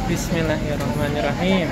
Bismillahirrahmanirrahim.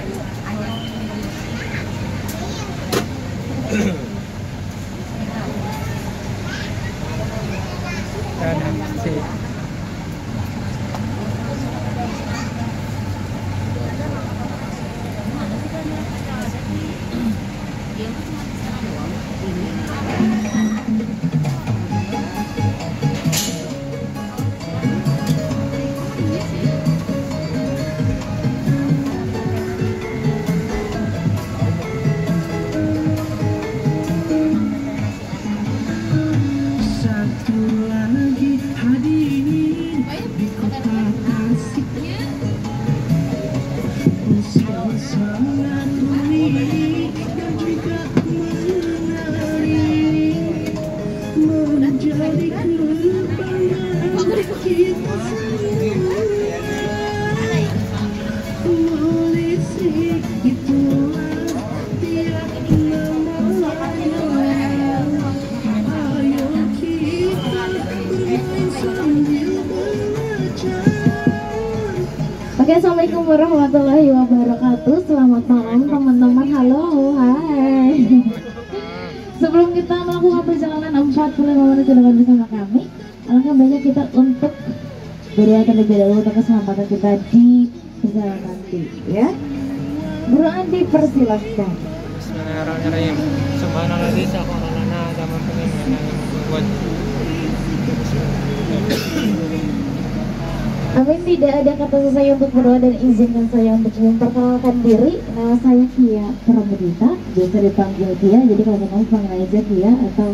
Oke, assalamualaikum warahmatullahi wabarakatuh. Selamat malam teman-teman. Halo, hai. Sebelum kita melakukan perjalanan 45 menit ke depan bersama kami, alangkah banyak kita untuk berdoa terlebih dahulu untuk keselamatan kita di perjalanan nanti, ya. Bro Andi, persilahkan. Bismillahirrahmanirrahim. Subhanallah sakhkharana kama Amin. Tidak ada kata saya untuk berdoa dan izinkan saya untuk memperkenalkan diri. Nama saya Kia Pramudita, biasa dipanggil Kia. Jadi kalau kamu panggil aja Kia atau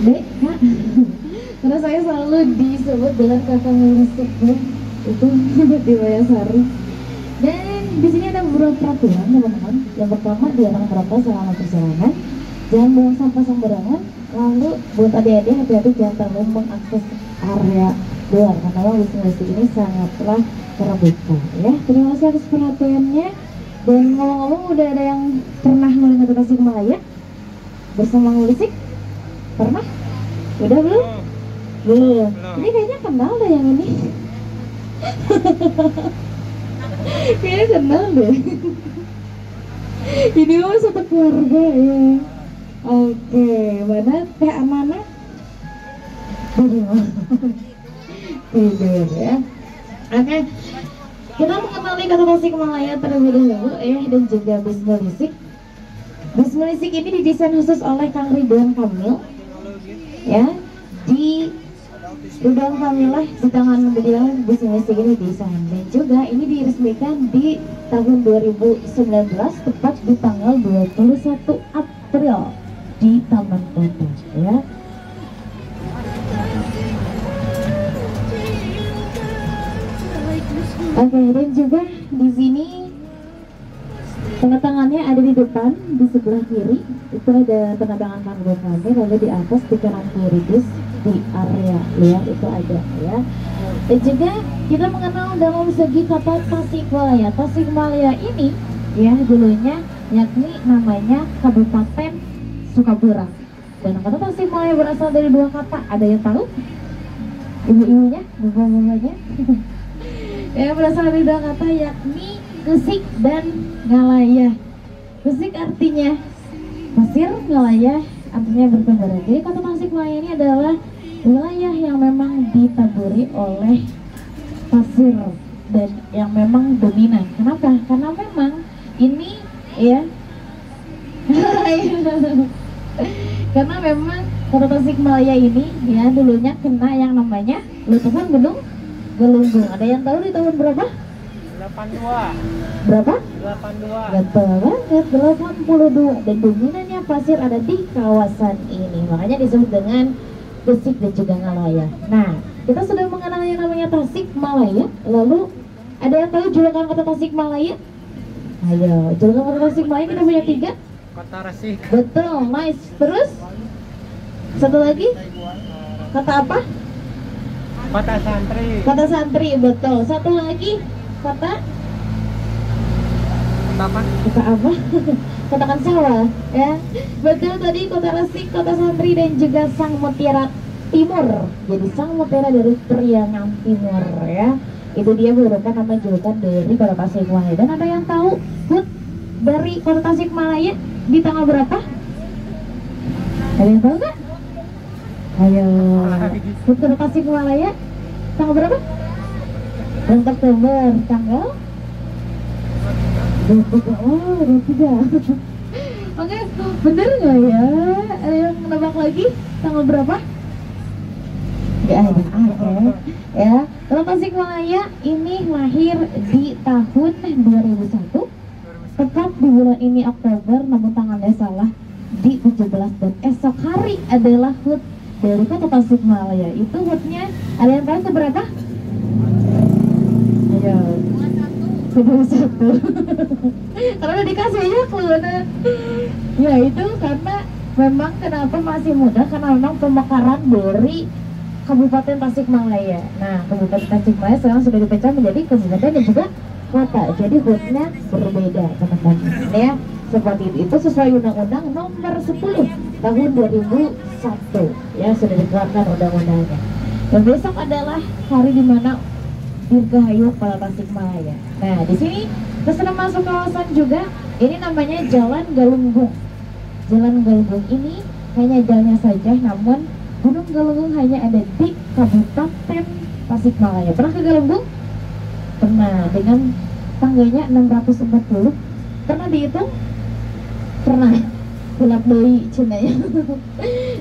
Dek, Kak. Karena saya selalu disebut dengan kakak melisik ya. Itu di Wayasari. Dan di sini ada beberapa peraturan teman-teman. Yang pertama, dilarang merokok selama perjalanan. Jangan buang sampah sembarangan. Lalu buat adik-adik hati-hati jangan terlalu mengakses area luar karena wisma ini sangatlah terbuka ya. Terima kasih atas perhatiannya. Dan ngomong-ngomong, udah ada yang pernah melihat Tasikmalaya bersama Ngulisik? Pernah? Udah belum? Belum. Ini kayaknya kenal deh yang ini. Kayaknya kenal deh. Ini mah satu keluarga ya. Oke, mana Teh Amana? Tidur ya. Oke, kita mengenali kata Tasikmalaya terlebih dahulu ya, dan juga bis Ngulisik. Bis Ngulisik ini didesain khusus oleh Kang Ridwan Kamil ya. Di Ridwan Kamil lah di tangan beliau bis Ngulisik ini desain, dan juga ini diresmikan di tahun 2019 tepat di tanggal 21 April di Taman Kota ya. Oke, dan juga di sini tanda tangannya ada di depan, di sebelah kiri itu ada tanda tangan Kang Ridwan Kamil, lalu di atas di kanan kiri bis di area luar itu ada ya. Dan juga kita mengenal dalam segi kata Tasikmalaya. Tasikmalaya ini ya dulunya yakni namanya Kabupaten Sukabura. Dan kata Tasikmalaya berasal dari dua kata. Ada yang tahu? Ibu-ibunya, bapak-bapaknya? Ya, berasal dari dua kata yakni Gesik dan Ngalaya. Gesik artinya pasir, Ngalaya artinya bertembara. Jadi kota Tasikmalaya ini adalah wilayah yang memang ditaburi oleh pasir dan yang memang dominan. Kenapa? Karena memang ini ya karena memang kota Tasikmalaya ini ya dulunya kena yang namanya letusan Gunung Gelunggung. Ada yang tahu di tahun berapa? 82. Berapa? 82. Betul banget, 82. Dan dominannya pasir ada di kawasan ini. Makanya disebut dengan Gesik dan juga Ngalaya. Nah, kita sudah mengenal yang namanya Tasikmalaya. Lalu ada yang tahu julukan kota Tasikmalaya? Ayo, julukan kota Tasikmalaya kita punya 3. Kota Resik. Betul, nice. Terus satu lagi kata apa? Kota Santri. Kota Santri, betul. Satu lagi kata apa? Kota apa? Katakan sawah ya. Betul tadi kota Resik, kota Santri, dan juga Sang Mutiara timur. Jadi sang mutiara dari Priangan Timur ya. Itu dia merupakan nama julukan dari Kota Tasikmalaya. Dan ada yang tahu HUT dari Kota Tasikmalaya di tanggal berapa? Ada yang tahu nggak? Ayo, HUT Kota Tasikmalaya tanggal berapa? Bulan Oktober, tanggal 23. Oh, 23. Oke, bener nggak ya? Ada yang nebak lagi? Tanggal berapa? Nggak ada, ya. Kota Tasikmalaya ini lahir di tahun 2001, tepat di bulan ini Oktober, namun tanggalnya salah di 17 dan esok hari adalah HUT dari Kota Tasikmalaya. Itu HUT-nya, ada yang tahu keberapa? Ayo. 21. Karena udah dikasih aja clue. Ya itu karena memang kenapa masih muda, karena memang pemekaran dari Kabupaten Tasikmalaya. Nah, Kabupaten Tasikmalaya sekarang sudah dipecah menjadi kabupaten dan juga kota. Jadi HUT-nya berbeda, teman-teman. Ya, seperti itu sesuai Undang-Undang Nomor 10 Tahun 2001. Ya, sudah dikeluarkan undang-undangnya. Dan besok adalah hari dimana Dirgahayu Kota Tasikmalaya. Nah, di sini kita masuk kawasan juga. Ini namanya Jalan Galunggung. Jalan Galunggung ini hanya jalannya saja, namun Gunung Galunggung hanya ada di Kabupaten Tasikmalaya. Pernah ke Galunggung? Pernah, dengan tangganya 640. Pernah dihitung? Pernah. Gelap deui cenanya.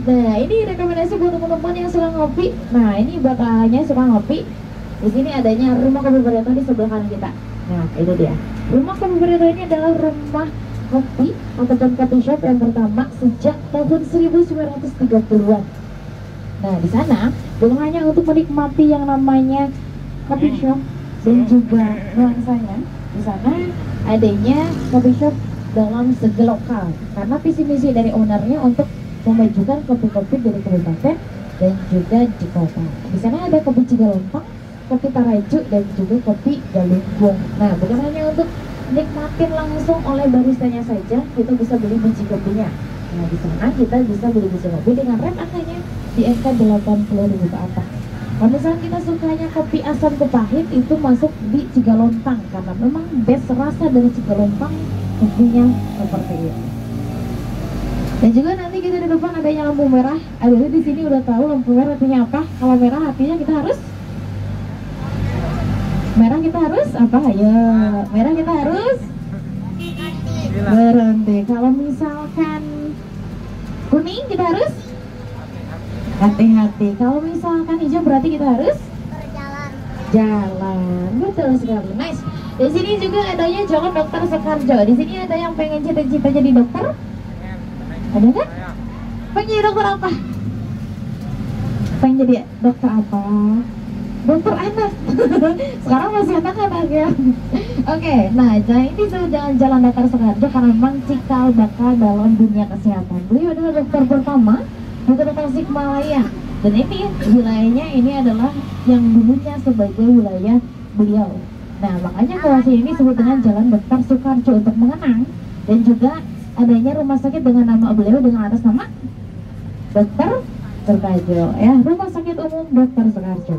Nah, ini rekomendasi buat teman-teman yang suka ngopi. Nah, ini buat ahanya suka ngopi. Di sini adanya rumah kopi Barito di sebelah kanan kita. Nah, itu dia. Rumah kopi Barito ini adalah rumah kopi ataupun coffee shop yang pertama sejak tahun 1930-an. Nah, di sana bukan hanya untuk menikmati yang namanya coffee shop dan juga nuansanya. Di sana adanya coffee shop dalam segi lokal. Karena visi misi dari ownernya untuk memajukan kopi-kopi dari kabupaten dan juga di kota. Di sana ada kopi Cigalontang, kopi Taraju, dan juga kopi Galunggung. Nah, bukan hanya untuk nikmatin langsung oleh baristanya saja, kita bisa beli biji kopinya. Nah, di sana kita bisa beli biji kopi dengan rate angkanya di angka 80.000 ke atas. Kalau misalnya kita sukanya kopi asam ke pahit, itu masuk di Cigalontang karena memang best rasa dari Cigalontang kopinya seperti itu. Dan juga nanti kita di depan adanya lampu merah. Adik di sini udah tahu lampu merah artinya apa? Kalau merah artinya kita harus apa? Ayo, merah kita harus berhenti. Kalau misalkan kuning kita harus hati-hati. Kalau misalkan hijau berarti kita harus jalan. Betul sekali. Nice. Di sini juga adanya Jalan Dokter Soekarjo. Di sini ada yang pengen cita-cita jadi dokter? Ada kan? Pengen jadi dokter apa? Pengen jadi dokter apa? Dokter anak. Sekarang masih anak-anak ya. Oke, nah ini sudah Jalan Dokter Soekarjo karena memang cikal bakal dalam dunia kesehatan. Beliau adalah dokter pertama di Kota Tasikmalaya. Dan ini wilayahnya ini adalah yang dulunya sebagai wilayah beliau. Nah, makanya kawasan ini disebut dengan Jalan Dokter Soekarjo untuk mengenang, dan juga adanya rumah sakit dengan nama beliau dengan atas nama Dokter Soekarjo, ya, Rumah Sakit Umum Dokter Soekarjo.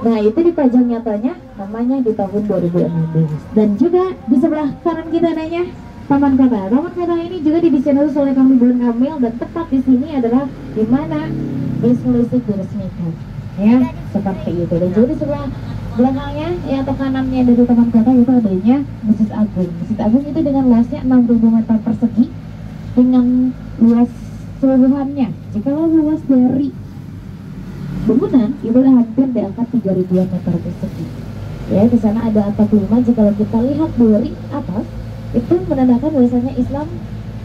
Nah, itu dipajang nyatanya namanya di tahun 2016. Dan juga di sebelah kanan kita adanya Taman Kota. Taman Kota ini juga didesain khusus oleh kami Bulan Kamil, dan tepat di sini adalah di mana eksklusif diresmikan. Ya, seperti itu. Dan juga di sebelah belakangnya ya atau kanannya dari Taman Kota itu adanya Masjid Agung. Masjid Agung itu dengan luasnya 6.000 meter persegi dengan luas seluruhannya. Jika luas dari bangunan itu hampir di angka 3.000 meter persegi. Ya, di sana ada atap 5. Jika kita lihat dari atas itu menandakan bahwasanya Islam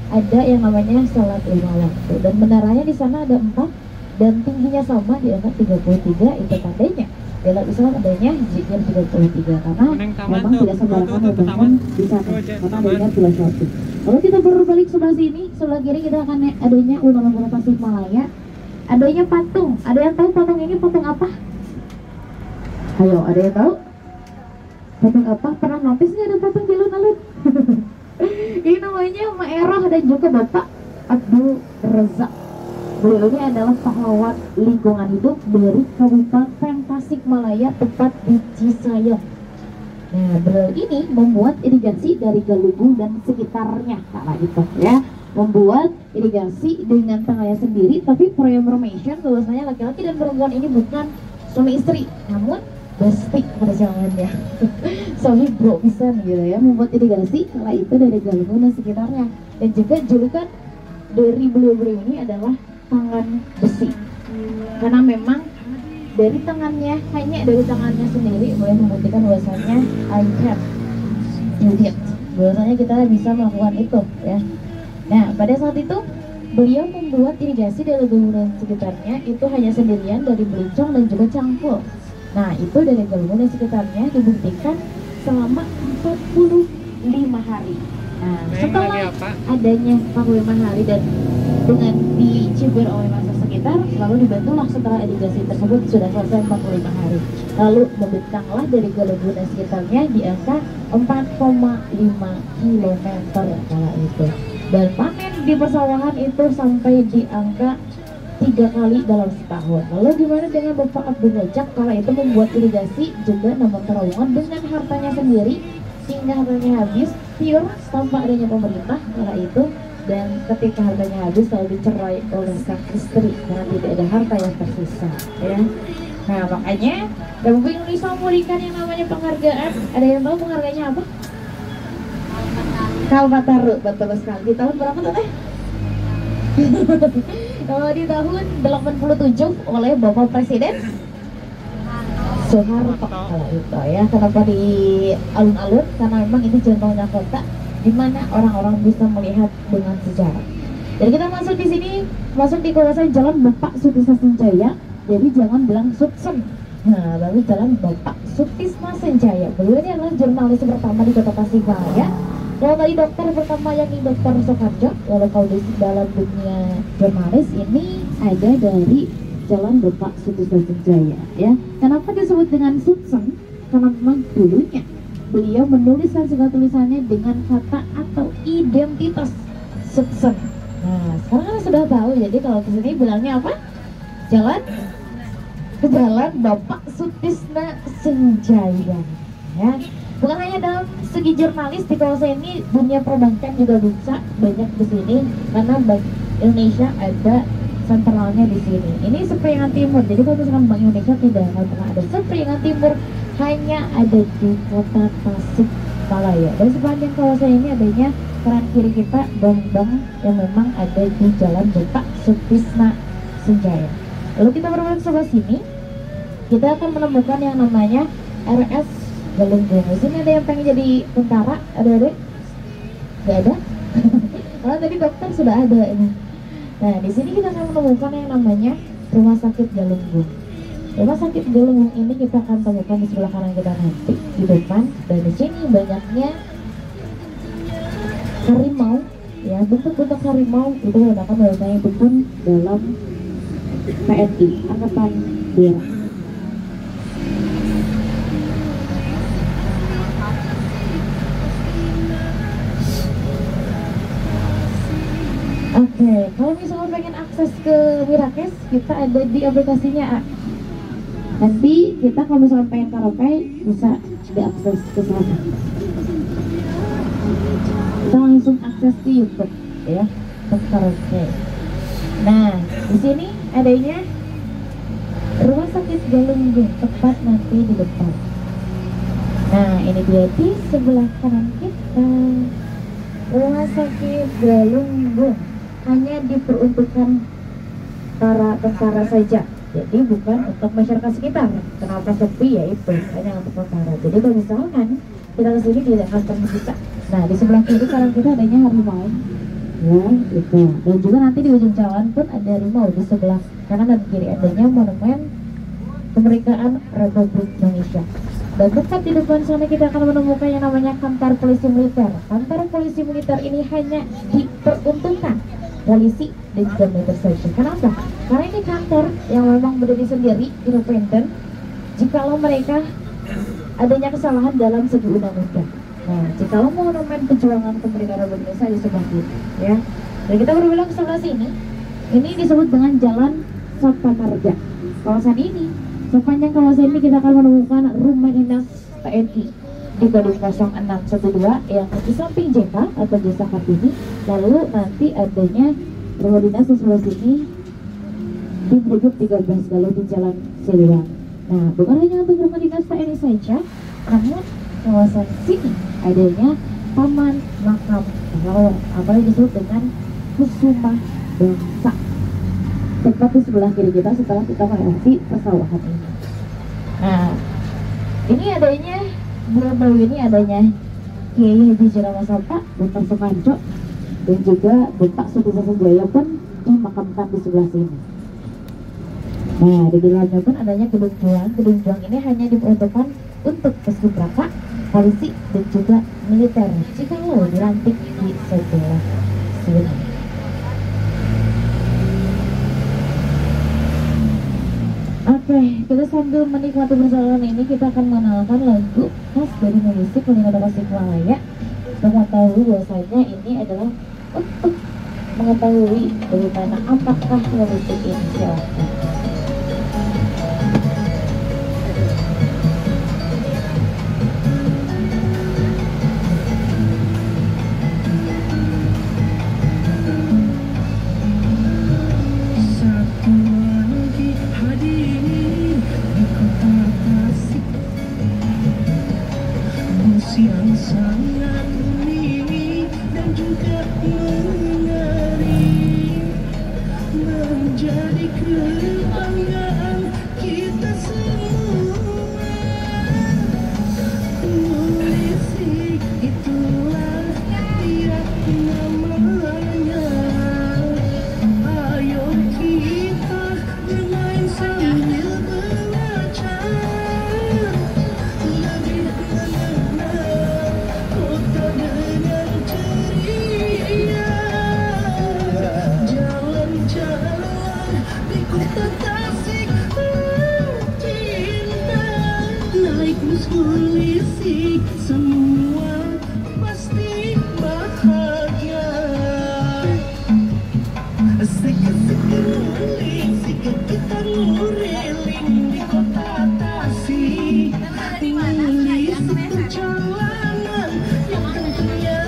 ada yang namanya sholat 5 waktu, dan menaranya di sana ada 4 dan tingginya sama di angka 33. Itu tandanya dalam Islam adanya zikir 33 karena memang tidak sembarangan lebaran di sana karena adanya filosofi. Kalau kita berbalik sebelah sini, sebelah kiri kita akan adanya Undang-Undang Tasikmalaya. Adanya patung. Ada yang tahu patung ini patung apa? Ayo, ada yang tahu? Patung apa? Pernah notice nggak ada patung di alun-alun? Ini namanya Mak Eroh dan juga Bapak Abdul Razak. Beliau ini adalah pahlawan lingkungan hidup dari Kabupaten Tasikmalaya, tepat di Cisayong. Nah, beliau ini membuat irigasi dari Galunggung dan sekitarnya kala itu ya. Membuat irigasi dengan tangannya sendiri, tapi for your information bahwasanya laki-laki dan perempuan ini bukan suami istri, namun bestie pada zamannya. Sohi bro bisa gitu ya, membuat irigasi kala itu dari Galunggung dan sekitarnya. Dan juga julukan dari beliau-beliau ini adalah tangan besi, karena memang dari tangannya, hanya dari tangannya sendiri boleh membuktikan bahwasanya I can do it, bahwasanya kita bisa melakukan itu ya. Nah, pada saat itu beliau membuat irigasi dari Galunggung dan sekitarnya itu hanya sendirian dari Belincong dan juga Cangkul. Nah, itu dari Galunggung dan sekitarnya dibuktikan selama 45 hari. Nah, setelah adanya 45 hari dan dengan dicibir oleh masa sekitar, lalu dibantulah setelah irigasi tersebut sudah selesai 45 hari. Lalu membentanglah dari Galunggung dan sekitarnya di angka 4,5 km kala itu. Dan panen di persawahan itu sampai di angka 3 kali dalam setahun. Lalu gimana dengan Bapak Abdul Rojak kala itu membuat irigasi juga nama terowongan dengan hartanya sendiri, hingga hartanya habis pure tanpa adanya pemerintah kala itu. Dan ketika hartanya habis lalu dicerai oleh sang istri karena tidak ada harta yang tersisa ya. Nah, makanya Republik Indonesia memberikan yang namanya penghargaan. Ada yang tahu penghargaannya apa? Kalpataru, betul sekali. Di tahun berapa tuh teh? Kalau di tahun 87 oleh Bapak Presiden Soeharto kalau itu ya. Kenapa di alun-alun? Karena memang itu contohnya kota di mana orang-orang bisa melihat dengan sejarah. Jadi kita masuk di sini, masuk di kawasan Jalan Bapak Sutisna Senjaya. Jadi jangan bilang Sutsen. Nah, tapi Jalan Bapak Sutisna Senjaya. Beliau ini adalah jurnalis pertama di Kota Tasikmalaya. Kalau tadi dokter pertama yang di Dokter Soekarjo, kalau kau di dalam dunia jurnalis ini ada dari Jalan Bapak Sutisna Senjaya ya. Kenapa disebut dengan Sutsen? Karena memang dulunya beliau menuliskan segala tulisannya dengan kata atau identitas Sutsen. Nah, sekarang kan sudah tahu. Jadi kalau ke sini bilangnya apa? Jalan Bapak Sutisna Senjaya. Ya. Bukan hanya dalam segi jurnalis di kawasan ini, dunia perbankan juga bisa banyak di sini karena Bank Indonesia ada sentralnya di sini. Ini Seperingan Timur. Jadi kalau misalkan Bank Indonesia tidak akan pernah ada Seperingan Timur, hanya ada di Kota Tasikmalaya. Dan sepanjang kawasan ini adanya kanan kiri kita bank-bank yang memang ada di Jalan Bapak Sutisna Senjaya. Lalu kita berbalik sebelah sini, kita akan menemukan yang namanya RS Galunggung. Di sini ada yang pengen jadi tentara, ada? Gak ada? Kalau tadi dokter sudah ada ini. Nah, di sini kita akan menemukan yang namanya Rumah Sakit Galunggung. Rumah Sakit Galunggung ini kita akan temukan di sebelah kanan kita nanti di depan. Dan di sini banyaknya harimau, ya, bentuk-bentuk harimau itu menggunakan bahasanya dukun dalam PNI, Angkatan Daerah. Oke, kalau misalnya pengen akses ke Mirakes, kita ada di aplikasinya A. Nanti kita kalau misalnya pengen karaoke bisa diakses ke sana. Kita langsung akses ke YouTube ya, untuk karaoke. Nah, di sini adanya Rumah Sakit Galunggung, tepat nanti di depan. Nah, ini dia di sebelah kanan kita. Rumah Sakit Galunggung hanya diperuntukkan para tentara saja, jadi bukan untuk masyarakat sekitar. Kenapa sepi? Ya itu hanya untuk tentara. Jadi kalau misalkan kita kesini tidak akan bisa. Nah, di sebelah kiri kanan kita adanya harimau, ya itu. Dan juga nanti di ujung jalan pun ada harimau. Di sebelah kanan dan kiri adanya monumen kemerdekaan Republik Indonesia. Dan tepat di depan sana kita akan menemukan yang namanya kantor polisi militer. Kantor polisi militer ini hanya diperuntukkan polisi dan juga militer saja. Kenapa? Karena ini kantor yang memang berdiri sendiri, independen. Jikalau mereka adanya kesalahan dalam segi undang-undang. Nah, jikalau monumen perjuangan kemerdekaan Republik Indonesia di sebelah kiri, ya. Dan kita berbilang ke sebelah sini, Ini disebut dengan Jalan Sopamarga. Kawasan ini, sepanjang kawasan ini kita akan menemukan rumah dinas TNI di Gedung 0612 yang di samping JK atau Jasa Kartini. Lalu nanti adanya rumah dinas di sebelah sini di Brigif 13 lalu di Jalan Siliwan. Nah, bukan hanya untuk rumah dinas TNI saja, namun kawasan sini adanya Taman Makam Pahlawan atau yang disebut dengan Kusuma Bangsa. Tepat di sebelah kiri kita setelah kita melewati persawahan ini. Nah, ini adanya Beliau ini adanya Kiai Haji Jalal Sampa, Bapak Sukarjo, dan juga Bapak Sutisah Senjaya pun dimakamkan di sebelah sini. Nah, di dalamnya pun adanya gedung juang. Gedung juang ini hanya diperuntukkan untuk paskibraka, polisi, dan juga militer. Jika lo dilantik di sebelah sini. Oke, kita sambil menikmati perjalanan ini kita akan mengenalkan lagu khas dari musik Kuliner Tasikmalaya. Mengetahui bahwasanya ini adalah untuk mengetahui bagaimana apakah musik ini. Silahkan. Yang sangat unik dan juga menarik, menjadi kebanggaan kita semua. Musik itulah dia namanya. Ayo kita bermain sambil belajar. Musik semua pasti bahagia. Asik kita nguriling di kota Tasik, nulis perjalanan yang tentunya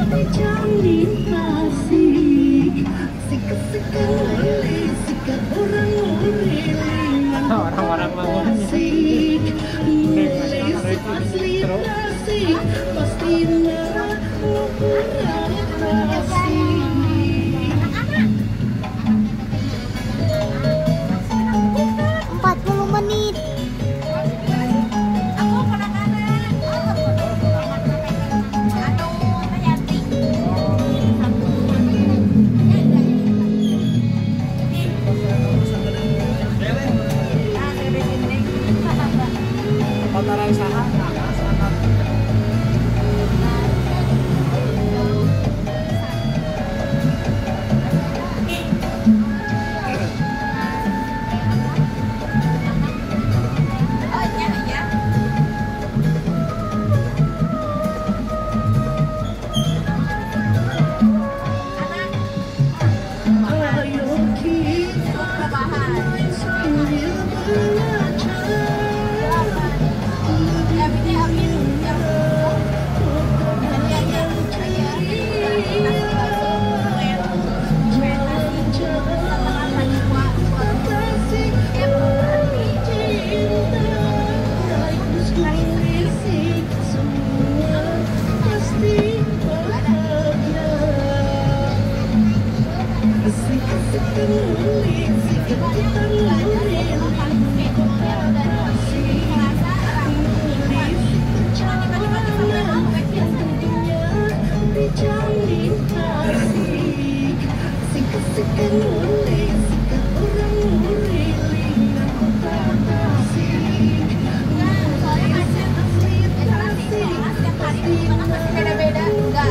dijamin asik. Asik nulis sikat orang nguriling Orang-orang mau asik. Asli Tasik pastinya kurang asik. 40 menit. Kotoran saha. Beda-beda, enggak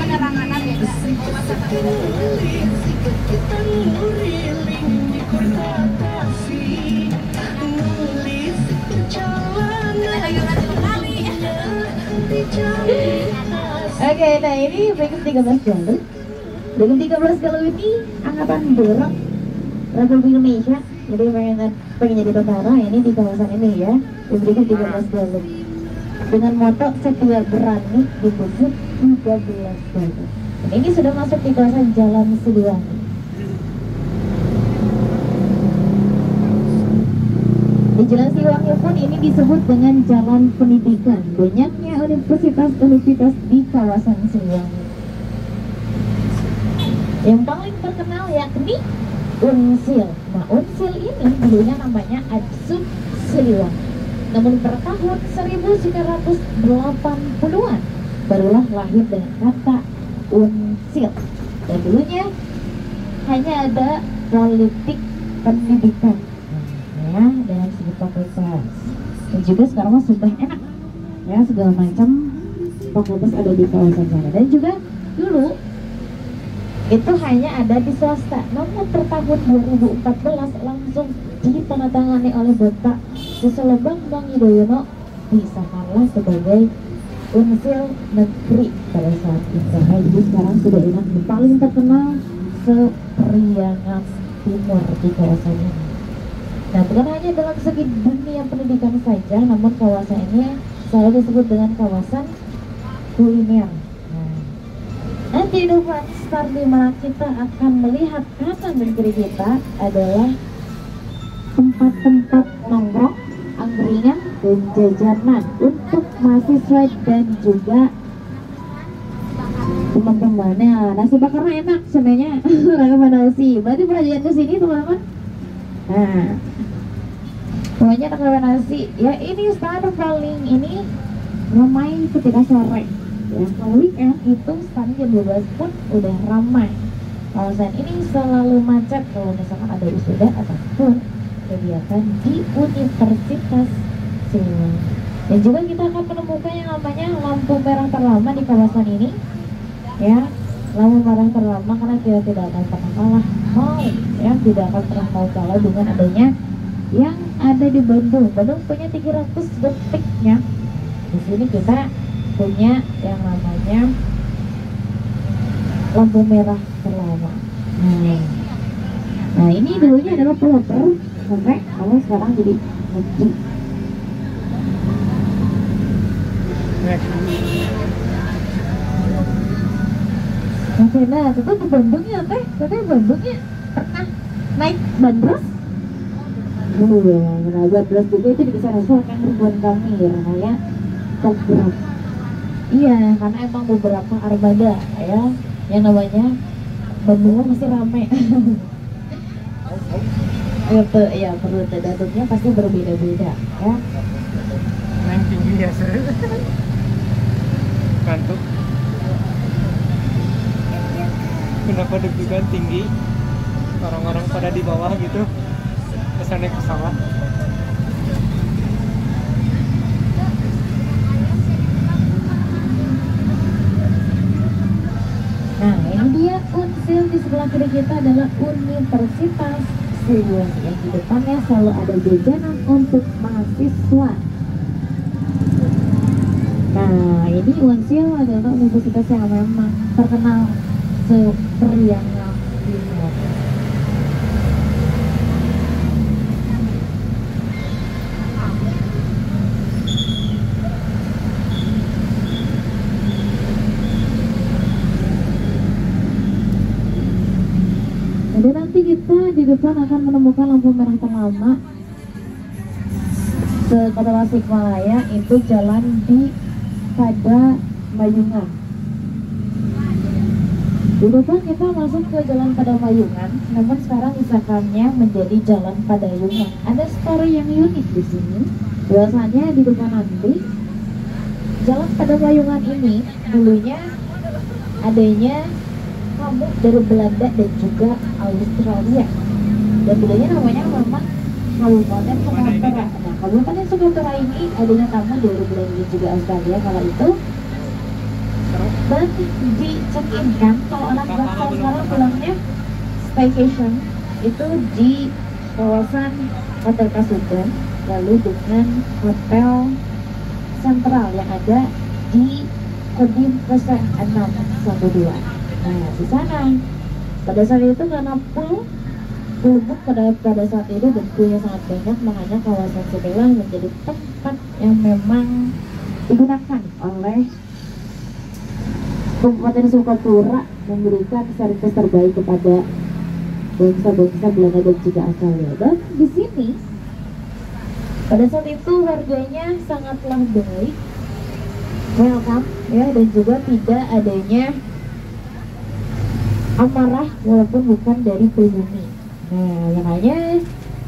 penerangannya beda. Oke, nah ini berikut 13 jalur Dengan 13 kali ini angkatan darat Republik Indonesia, jadi pengen jadi tentara ini di kawasan ini ya, diberikan 13 galuh. Dengan moto setia berani dibusuk 13 galuh. Dan ini sudah masuk di kawasan Jalan Siliwangi. Di Jalan Siliwangi pun ini disebut dengan Jalan Pendidikan. Banyaknya universitas-universitas di kawasan Siliwangi. Yang paling terkenal yakni Unsil. Nah, Unsil ini dulunya namanya Adsub Siliwangi. Namun per tahun 1980-an barulah lahir dengan kata Unsil. Dan dulunya hanya ada politik pendidikan ya dalam segi fakultas. Dan juga sekarang mah sudah enak ya, segala macam fakultas ada di kawasan sana. Dan juga dulu itu hanya ada di swasta, namun per tahun 2014 langsung ditandatangani oleh Bapak Susilo Bambang Yudhoyono disahkanlah sebagai Unsil Negeri pada saat itu. Jadi sekarang sudah enak, paling terkenal se-Priangan Timur di kawasan ini. Nah, bukan hanya dalam segi dunia pendidikan saja, namun kawasan ini selalu disebut dengan kawasan kuliner. Nanti di depan start di mana kita akan melihat kanan dan kiri kita adalah tempat-tempat nongkrong, angkringan, dan jajanan untuk mahasiswa dan juga teman-teman. Nah, nasi bakarnya enak sebenarnya. Ragam nasi. Berarti pernah jalan ke sini teman-teman? Nah, pokoknya ragam nasi. Ya ini stand paling ini ramai ketika sore. Ya, kalau weekend itu stand jam 12 pun udah ramai. Kawasan ini selalu macet kalau misalkan ada wisuda ataupun kegiatan di Universitas Siliwangi. Dan juga kita akan menemukan yang namanya lampu merah terlama di kawasan ini. Ya, lampu merah terlama karena kita tidak akan pernah kalah ya, tidak akan pernah mau kalah dengan adanya yang ada di Bandung. Bandung punya 300 detiknya. Di sini kita punya yang namanya lampu merah terlama. Nah ini dulunya adalah pelopor sampai kalau sekarang jadi negeri. Oke, nah itu di Bandung ya teh, katanya Bandungnya pernah naik bandros. Iya, nah bandros juga itu di sana kan Ridwan Kamil, namanya Tobruk. Iya, karena emang beberapa armada ya yang namanya Bandung masih rame. Itu ya perlu datanya pasti berbeda-beda ya. Naik tinggi ya sir. Kantuk. Kenapa deg-degan tinggi? Orang-orang pada di bawah gitu. Bisa naik pesawat. Nah, ini dia Unsil. Di sebelah kiri kita adalah Universitas Siliwangi. Yang di depannya selalu ada jajanan untuk mahasiswa. Nah, ini Unsil adalah universitas yang memang terkenal se-Priangan Timur. Dan nanti kita di depan akan menemukan lampu merah terlama se-Kota Tasikmalaya, itu jalan di pada Mayungan. Di depan kita masuk ke jalan pada Mayungan, namun sekarang misalkannya menjadi jalan Padayungan. Ada story yang unik di sini. Biasanya di depan nanti jalan pada Mayungan ini dulunya adanya kamu dari Belanda dan juga Australia. Dan dulunya namanya memang Kabupaten Sumatera. Nah, Kabupaten Sumatera ini adanya tamu dari Belanda dan juga Australia kala itu. Dan di check-in kan, kalau anak bangsa sekarang bilangnya staycation, itu di kawasan Hotel Kasugan, lalu dengan Hotel Sentral yang ada di Kodim 0612. Nah, di sana pada saat itu karena penduduk pada saat itu dan punya sangat banyak, makanya kawasan sebelah menjadi tempat yang memang digunakan oleh Kabupaten Sukapura memberikan service terbaik kepada bangsa-bangsa Belanda dan juga asalnya. Dan di sini pada saat itu warganya sangatlah baik, welcome ya, dan juga tidak adanya amarah walaupun bukan dari pribumi. Nah, makanya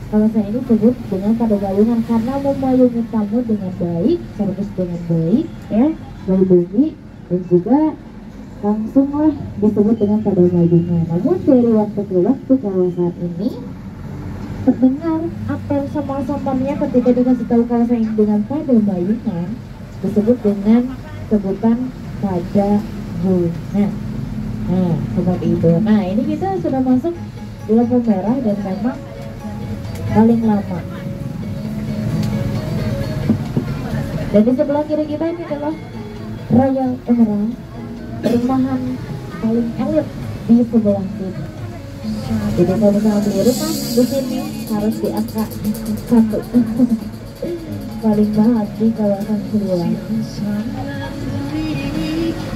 kawasan ini disebut dengan Padagayungan karena memayungi tamu dengan baik, servis dengan baik ya, baik dan juga langsunglah disebut dengan Padagayungan. Namun dari waktu ke waktu kawasan ini terdengar apel sama-samanya ketika dikasih tahu kawasan ini dengan Padagayungan disebut dengan sebutan Padagayungan. Nah, seperti itu. Nah, ini kita sudah masuk di lampu merah dan memang paling lama. Dan di sebelah kiri kita ini adalah Royal Emerald, perumahan paling elit di sebelah sini. Jadi kalau misalnya beli rumah di sini harus di angka 1 paling mahal di kawasan sebelah.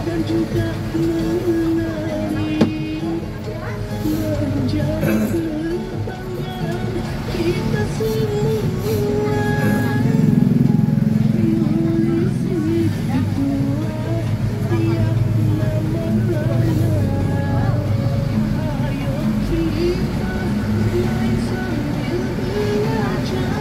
Dan juga menari menjadi kebanggaan kita semua. Polisi itu tiap nama-nama. Ayo kita main sambil belajar.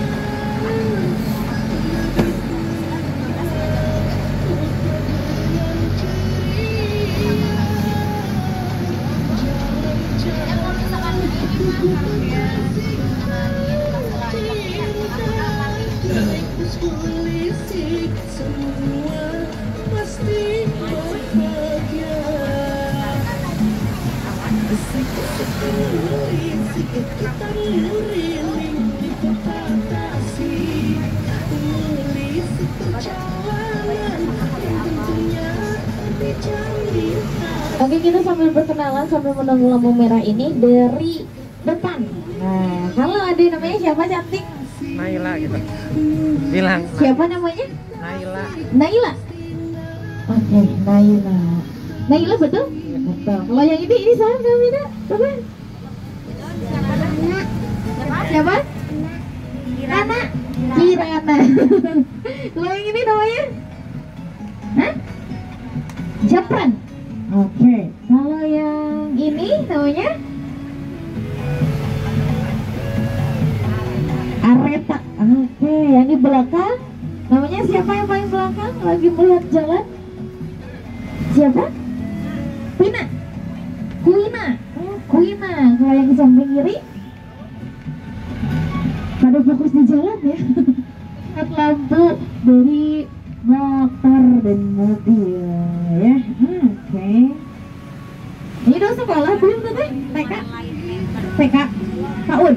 Polisi semua pasti bahagia. Polisi kita ngeliling di kota Tasik. Polisi perjalanan yang tentunya dijamin. Oke, kita sambil berkenalan sambil menunggu lampu merah ini dari depan. Nah, halo Ade, namanya siapa cantik? Naila gitu. Bilang. Siapa namanya? Naila. Naila. Oke, Naila. Naila betul? Betul. Kalau yang ini siapa namanya? Coba. Siapa? Kirana. Kirana. Kalau yang ini namanya? Hah? Japran. Oke. Kalau yang ini namanya? Areta. Oke, yang di belakang namanya siapa yang paling belakang lagi melihat jalan? Siapa? Kuina. Kuina. Kuina. Kalau yang di samping kiri pada fokus di jalan ya. Lihat lampu dari motor dan mobil ya. Oke. Ini udah sekolah belum tuh teh? TK? TK? Tahun?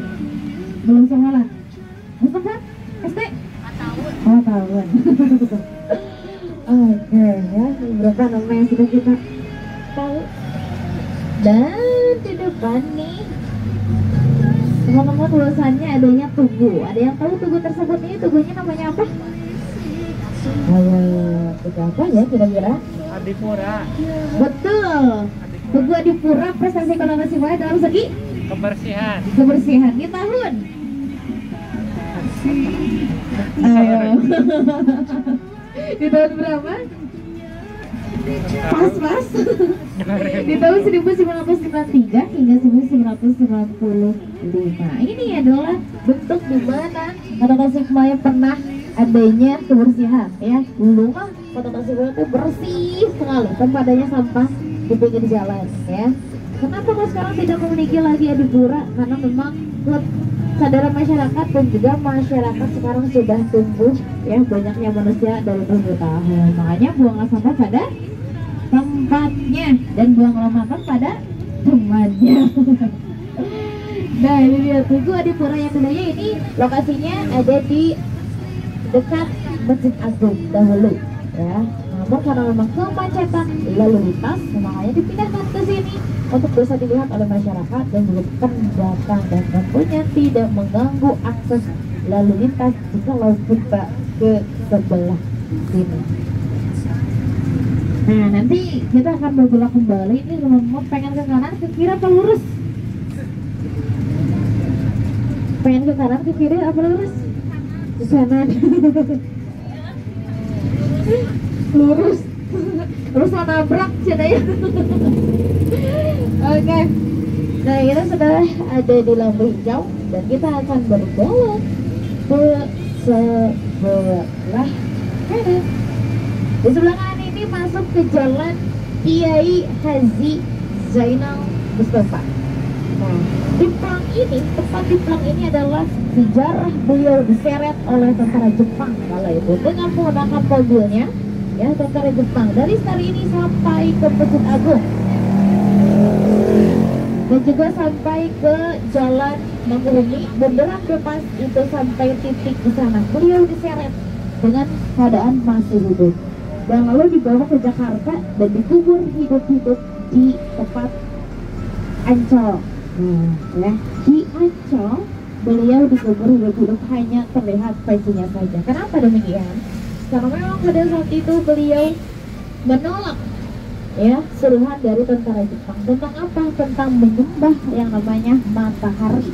Belum sekolah? Sempat? SD? 4 tahun. Oke ya, beberapa nama yang sudah kita tahu. Dan di depan nih teman-teman tulisannya adanya tugu. Ada yang tahu tugu tersebut ini tugunya namanya apa? Tugu apa ya kira-kira? Adipura. Betul. Tugu Adipura prestasi ekonomi nasional dalam segi Kebersihan. kebersihan di tahun. Di tahun berapa? Pas. Di tahun 1993 hingga 1995. Ini adalah bentuk di mana Kota Tasikmalaya pernah adanya kebersihan ya. Dulu mah Kota Tasikmalaya itu bersih sekali tanpa adanya sampah di pinggir jalan ya. Kenapa kok sekarang tidak memiliki lagi Adipura? Karena memang kesadaran masyarakat dan juga masyarakat sekarang sudah tumbuh ya, banyaknya manusia dari tahun ke tahun. Makanya buanglah sampah pada tempatnya dan buanglah makan pada temannya. Nah, ini dia Tugu Adipura yang dulunya ini lokasinya ada di dekat Masjid Agung dahulu ya. Nah, Namun karena memang kemacetan lalu lintas, makanya dipindahkan ke sini untuk bisa dilihat oleh masyarakat dan juga pendatang, dan tentunya tidak mengganggu akses lalu lintas jika kita ke sebelah sini. Nah, nanti kita akan berbelok kembali. Ini mau pengen ke kanan, ke kiri apa lurus? Pengen ke kanan, ke kiri apa lurus? Ke kanan. Lurus. Terus mau nabrak ya. Oke. Nah, kita sudah ada di lampu hijau dan kita akan berbelok ke sebelah kanan. Di sebelah kanan ini masuk ke jalan Kiai Haji Zainal Mustafa. Nah, di plang ini, tepat di plang ini adalah sejarah beliau diseret oleh tentara Jepang kala itu dengan menggunakan mobilnya, ya, tentara Jepang dari Star ini sampai ke Masjid Agung dan juga sampai ke Jalan Manggurumi, Bundaran Bebas itu sampai titik di sana. Beliau diseret dengan keadaan masih hidup dan lalu dibawa ke Jakarta dan dikubur hidup-hidup di tempat Ancol. Ya, di Ancol beliau dikubur hidup-hidup, hanya terlihat pecinya saja. Kenapa demikian? Karena memang pada saat itu beliau menolak, ya, suruhan dari tentara Jepang tentang apa? Tentang menyembah yang namanya matahari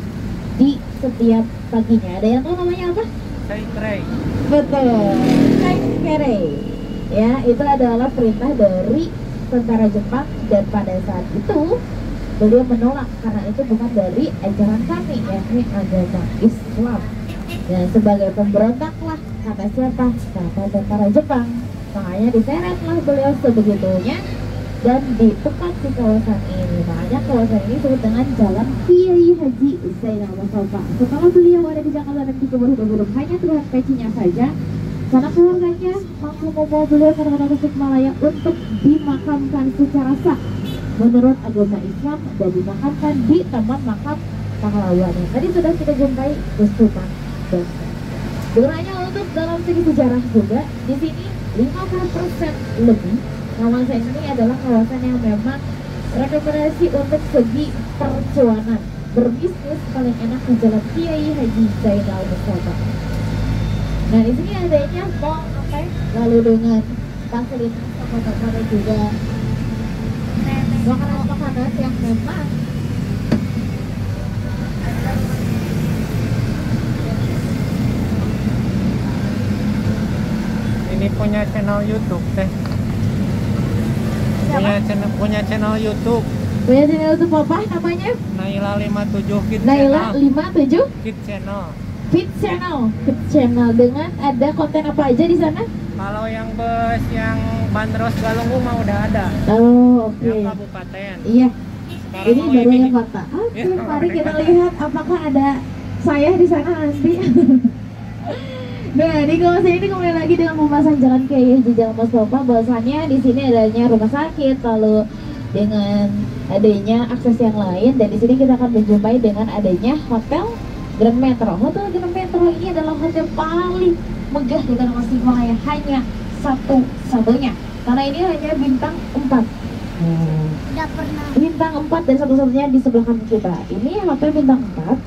di setiap paginya. Ada yang tahu namanya apa? Saikrai. Betul, Saikrai. Ya, itu adalah perintah dari tentara Jepang dan pada saat itu beliau menolak karena itu bukan dari ajaran kami, yakni agama Islam. Dan sebagai pemberontak lah, kata siapa? Kata tentara Jepang. Makanya diseretlah beliau sebegitunya dan ditepat di kawasan ini. Makanya kawasan ini disebut dengan Jalan Kiai Haji Zainal Mustafa. Setelah beliau ada di Jakarta dan dikubur hidup-hidup, hanya terlihat pecinya saja. Karena keluarganya mampu membawa beliau ke Tasikmalaya untuk dimakamkan secara sah menurut agama Islam dan dimakamkan di Taman Makam Pahlawan. Tadi sudah kita jumpai Gustupan. Gunanya untuk dalam segi sejarah juga, di sini 50% lebih kawasan ini adalah kawasan yang memang rekomendasi untuk segi percuanan. Berbisnis paling enak di Jalan Kiai Haji Zainal Mustafa. Nah, di sini adanya mall apa? Lalu dengan fasilitas toko-toko dan juga makanan-makanan yang memang Ini punya channel YouTube teh. Punya channel YouTube. Punya channel YouTube apa namanya? Naila 57 Kids Naila Channel. 57 Kids Channel. Kids Channel. Kids Channel dengan ada konten apa aja di sana? Kalau yang bus yang Bandros Galunggu mah udah ada. Oh, oke. Yang kabupaten. Iya. Sekarang Ini mau baru ini. yang kota. Oke, Ya, mari kita lihat apakah ada saya di sana nanti. Nah, di kawasan ini kembali lagi dengan pembahasan Jalan Kiai Haji Zainal Mustafa. Bahwasannya di sini adanya rumah sakit, lalu dengan adanya akses yang lain, dan di sini kita akan menjumpai dengan adanya hotel Grand Metro. Hotel Grand Metro ini adalah hotel paling megah di Kota Tasikmalaya, hanya satu-satunya. Karena ini hanya bintang 4. Udah pernah. Bintang 4 dan satu-satunya di sebelah kanan kita. Ini hotel bintang 4.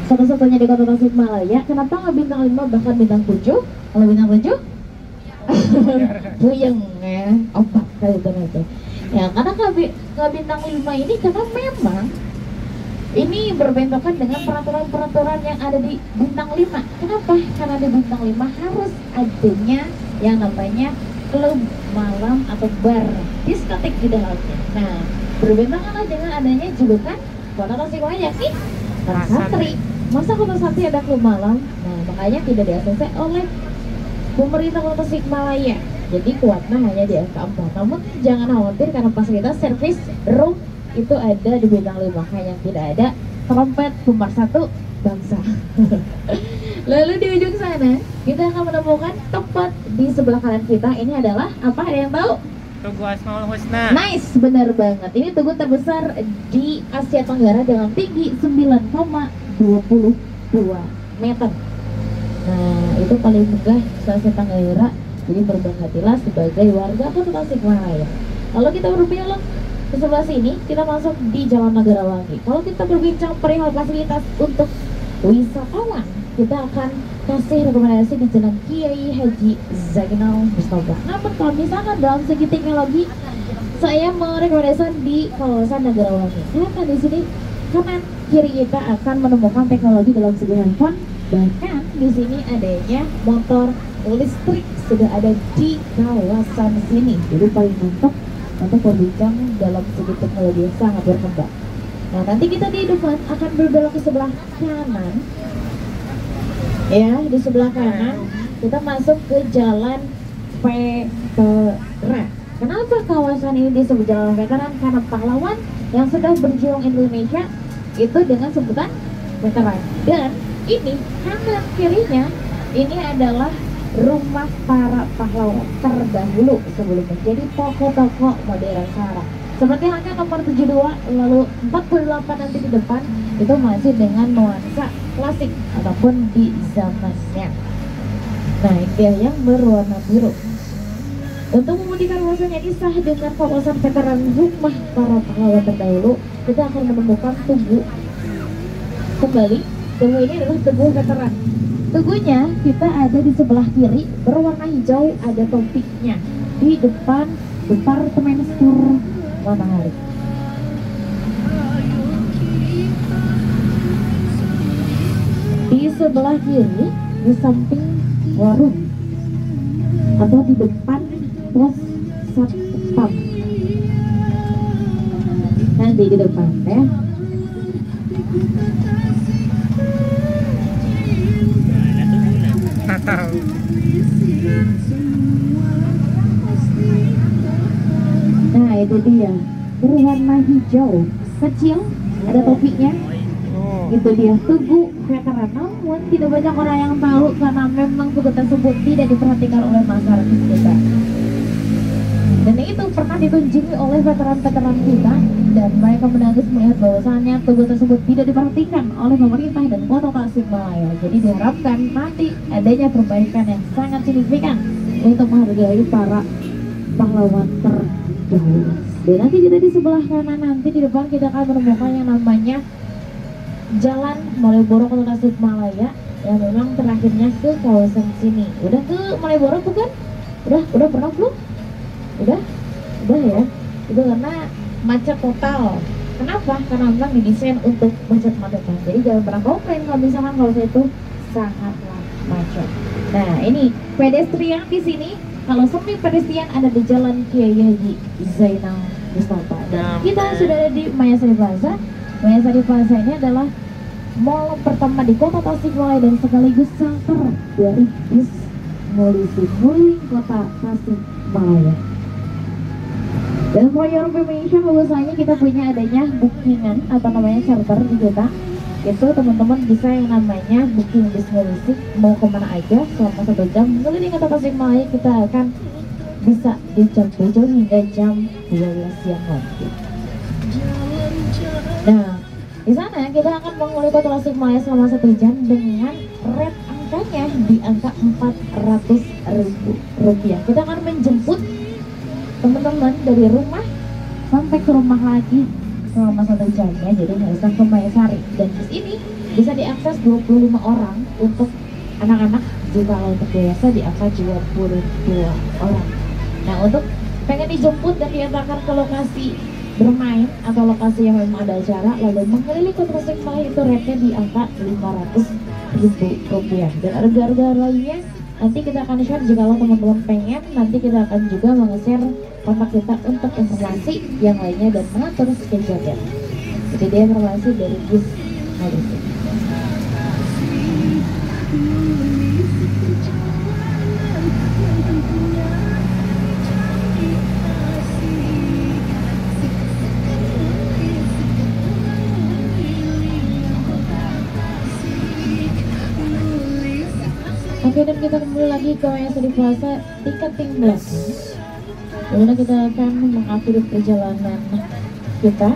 Satu-satunya di Kota Tasikmalaya. Kenapa nggak bintang 5 bahkan bintang 7? Kalau bintang 7? Puyeng ya, 4 kali itu. Ya, karena nggak bintang 5 ini karena memang ini berbentrokan dengan peraturan-peraturan yang ada di bintang 5. Kenapa? Karena di bintang 5 harus adanya yang namanya klub malam atau bar, diskotek di dalamnya. Nah, berbentrokanlah dengan adanya julukan Kota Tasikmalaya yakni Kota Santri. Masa Kota Santri ada klub malam? Nah, makanya tidak di-ACC oleh pemerintah Kota Tasikmalaya. Jadi kuatnya hanya di SK4. Namun jangan khawatir karena fasilitas servis room itu ada di bintang 5. Hanya tidak ada trompet pemersatu bangsa. Lalu di ujung sana kita akan menemukan tempat di sebelah kanan kita. Ini adalah apa? Ada yang tahu? Tugu Asmaul Husna. Nice, benar banget. Ini tugu terbesar di Asia Tenggara dengan tinggi 9,22 meter. Nah, itu paling megah di Asia Tenggara Jadi berbangga sebagai warga Kota Tasikmalaya. Kalau kita berbelok ke sebelah sini, kita masuk di Jalan Negarawangi. Kalau kita berbincang perihal fasilitas untuk wisatawan, kita akan kasih rekomendasi di Jalan Kiai Haji Zainal Mustafa. Namun kalau misalkan dalam segi teknologi, saya merekomendasikan di kawasan Negarawangi. Karena di sini kanan kiri kita akan menemukan teknologi dalam segi handphone. Bahkan di sini adanya motor listrik sudah ada di kawasan sini. Jadi paling mantap untuk berbincang dalam segi teknologi yang sangat berkembang. Nah, nanti kita di depan akan berbelok ke sebelah kanan. Ya, di sebelah kanan kita masuk ke Jalan Veteran. Kenapa kawasan ini disebut Jalan Veteran? Karena pahlawan yang sudah berjuang Indonesia itu dengan sebutan veteran. Dan ini kanan kirinya ini adalah rumah para pahlawan terdahulu sebelum menjadi toko-toko modern sekarang. Seperti halnya nomor 72 lalu 48 nanti di depan itu masih dengan nuansa klasik ataupun di zamannya. Nah, ini dia yang berwarna biru. Untuk membuktikan bahwasanya ini sah dengan kawasan veteran rumah para pahlawan terdahulu, kita akan menemukan tugu. Kembali, tugu ini adalah tugu veteran. Tugunya kita ada di sebelah kiri, berwarna hijau, ada topiknya di depan Departemen Sur Matahari. Di sebelah kiri, di samping warung atau di depan pos satpam. Nanti di depan ya. Tahu. Nah, itu dia berwarna hijau kecil, ada topinya. Oh. Itu dia tugu veteran. Namun tidak banyak orang yang tahu karena memang tugu tersebut tidak diperhatikan oleh masyarakat kita. Dan itu pernah dikunjungi oleh veteran-veteran kita dan mereka menangis melihat bahwasannya tugu tersebut tidak diperhatikan oleh pemerintah dan Kota Tasikmalaya. Jadi diharapkan nanti adanya perbaikan yang sangat signifikan untuk menghargai para pahlawan terdahulu. Dan nanti kita di sebelah kanan nanti di depan kita akan menemukan yang namanya Jalan Malioboro Kota Tasikmalaya yang memang terakhirnya ke kawasan sini. Udah ke Malioboro bukan? Udah pernah belum? Udah ya. Itu karena macet total. Kenapa? Karena memang didesain untuk macet-macetan. Jadi jangan pernah komplain kalau misalkan kalau itu sangatlah macet. Nah, ini pedestrian di sini. Kalau semi pedestrian ada di Jalan Kiai Haji Zainal Mustafa. Dan kita sudah ada di Mayasari Plaza. Mayasari Plaza ini adalah mall pertama di Kota Tasikmalaya dan sekaligus center dari bis Muling Kota Tasikmalaya. Dan for your information, bahwasanya kita punya adanya bookingan atau namanya charter di kita. Itu teman-teman bisa yang namanya booking bis Mulisik, mau kemana aja selama 1 jam mengelilingi Kota Tasikmalaya. Kita akan bisa di jam 7 hingga jam 12 siang nanti. Nah, di sana kita akan mengelilingi Kota Tasikmalaya selama 1 jam dengan rate angkanya di angka Rp400.000. Kita akan menjemput teman-teman dari rumah sampai ke rumah lagi selama 1 jam ya. Jadi nggak usah ke Mayasari. Dan bis ini bisa diakses 25 orang untuk anak-anak, jika untuk dewasa diangkat 22 orang. Nah, untuk pengen dijemput dan diantarkan ke lokasi bermain atau lokasi yang memang ada acara lalu mengelilingi Kota Tasikmalaya, itu rate-nya di angka Rp500.000. Dan harga-harga lainnya nanti kita akan share jika teman-teman pengen. Nanti kita akan juga meng-share kontak kita untuk informasi yang lainnya dan mengatur schedule-nya. Jadi dia informasi dari bis Mulisik. Oke, dan kita kembali lagi ke Mayasari Plaza tiketing belakang. Lalu kita akan mengakhiri perjalanan kita.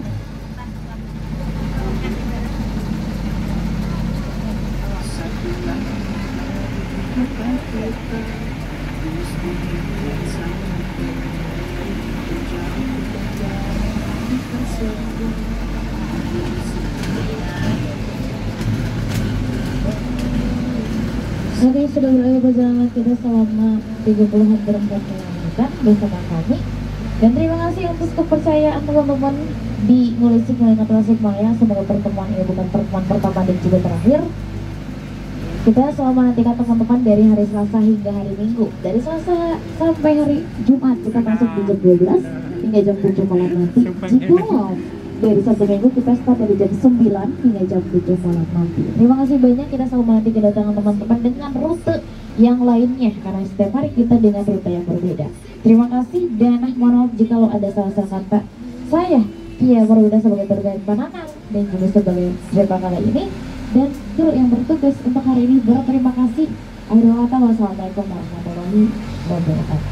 Oke, sudah berakhir perjalanan kita selama 30 berempat menyenangkan bersama kami. Dan terima kasih untuk kepercayaan teman-teman di Ngulisik Melina Tasikmalaya. Semoga pertemuan ini bukan pertemuan pertama dan juga terakhir. Kita selalu menantikan teman-teman dari hari Selasa hingga hari Minggu. Dari Selasa sampai hari Jumat kita masuk di jam 12 hingga jam 7 malam nanti. Jika dari Sabtu Minggu kita start dari jam 9 hingga jam 7 malam nanti. Terima kasih banyak, kita selalu menanti kedatangan teman-teman dengan rute yang lainnya karena setiap hari kita dengan rute yang berbeda. Terima kasih dan mohon maaf jika ada salah-salah kata saya Kia Perwida sebagai terkait Pananang dan juga sebagai driver kali ini dan kru yang bertugas untuk hari ini berterima kasih. Akhirul kata wassalamualaikum warahmatullahi wabarakatuh.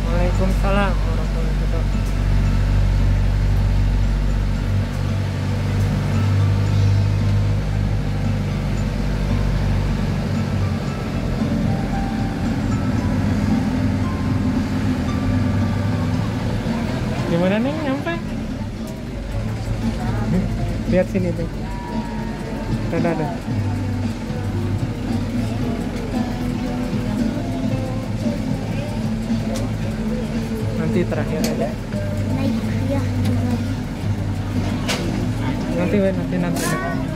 Waalaikumsalam warahmatullahi wabarakatuh. Gimana nih nyampe? Lihat sini tuh. Ada. Nanti terakhir aja. Naik ya.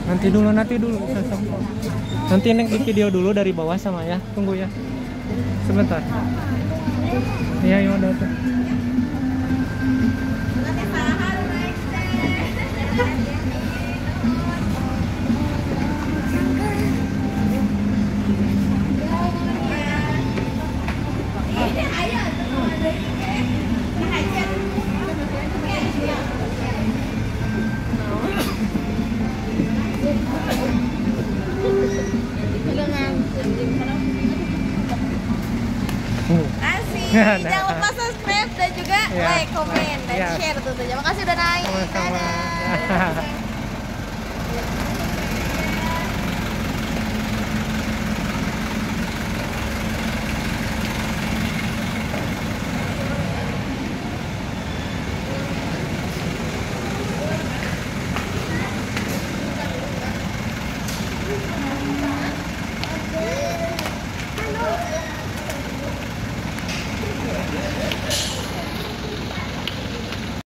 Nanti dulu. Nanti neng di video dulu dari bawah sama ya. Tunggu ya. Sebentar. Iya, yang udah tuh. Jangan lupa subscribe dan juga like, komen, dan Ya. share tentunya. Makasih udah naik. Sama-sama. Dadah.